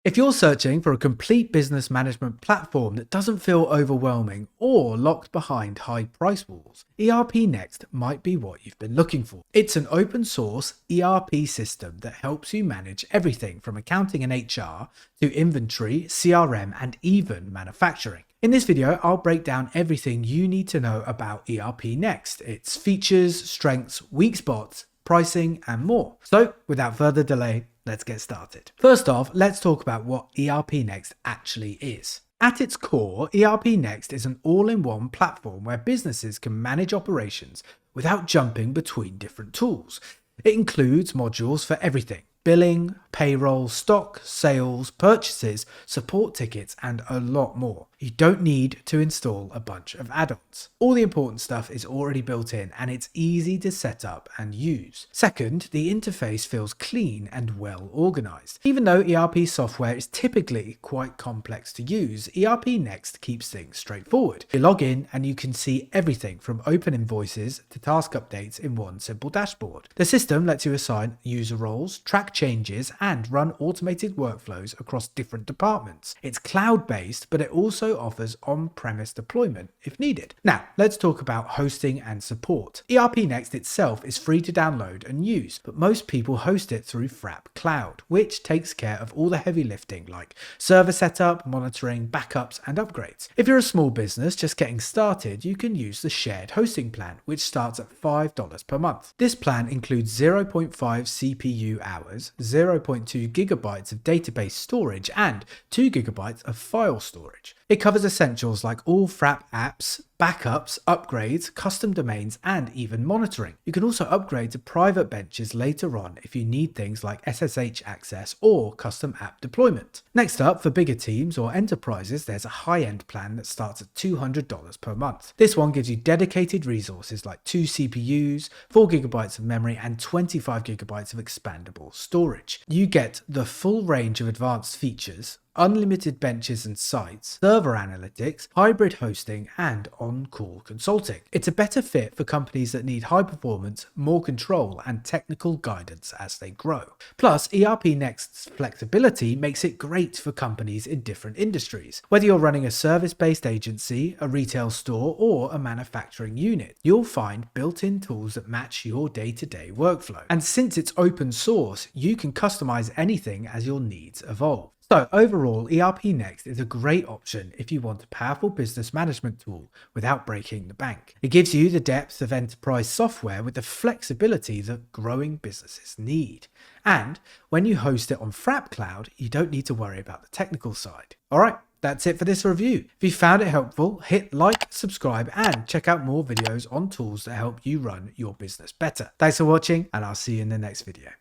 If you're searching for a complete business management platform that doesn't feel overwhelming or locked behind high price walls, ERPNext might be what you've been looking for. It's an open source ERP system that helps you manage everything from accounting and HR to inventory, CRM, and even manufacturing. In this video, I'll break down everything you need to know about ERPNext, its features, strengths, weak spots, pricing, and more. So without further delay, let's get started. First off, let's talk about what ERPNext actually is. At its core, ERPNext is an all-in-one platform where businesses can manage operations without jumping between different tools. It includes modules for everything: billing, payroll, stock, sales, purchases, support tickets, and a lot more. You don't need to install a bunch of add-ons. All the important stuff is already built in and it's easy to set up and use. Second, the interface feels clean and well organized. Even though ERP software is typically quite complex to use, ERPNext keeps things straightforward. You log in and you can see everything from open invoices to task updates in one simple dashboard. The system lets you assign user roles, track changes, and run automated workflows across different departments. It's cloud-based, but it also offers on-premise deployment if needed. Now, let's talk about hosting and support. ERPNext itself is free to download and use, but most people host it through Frap Cloud, which takes care of all the heavy lifting like server setup, monitoring, backups, and upgrades. If you're a small business just getting started, you can use the shared hosting plan, which starts at $5 per month. This plan includes 0.5 CPU hours, 0.2 gigabytes of database storage, and 2 gigabytes of file storage. It covers essentials like all Frap apps, backups, upgrades, custom domains, and even monitoring. You can also upgrade to private benches later on if you need things like SSH access or custom app deployment. Next up, for bigger teams or enterprises, there's a high-end plan that starts at $200 per month. This one gives you dedicated resources like 2 CPUs, 4 gigabytes of memory, and 25 gigabytes of expandable storage. You get the full range of advanced features, unlimited benches and sites, server analytics, hybrid hosting, and on-call consulting. It's a better fit for companies that need high performance, more control, and technical guidance as they grow. Plus, ERPNext's flexibility makes it great for companies in different industries. Whether you're running a service-based agency, a retail store, or a manufacturing unit, you'll find built-in tools that match your day-to-day workflow. And since it's open source, you can customize anything as your needs evolve. So overall, ERPNext is a great option if you want a powerful business management tool without breaking the bank. It gives you the depth of enterprise software with the flexibility that growing businesses need. And when you host it on Frap Cloud, you don't need to worry about the technical side. All right, that's it for this review. If you found it helpful, hit like, subscribe, and check out more videos on tools that help you run your business better. Thanks for watching, and I'll see you in the next video.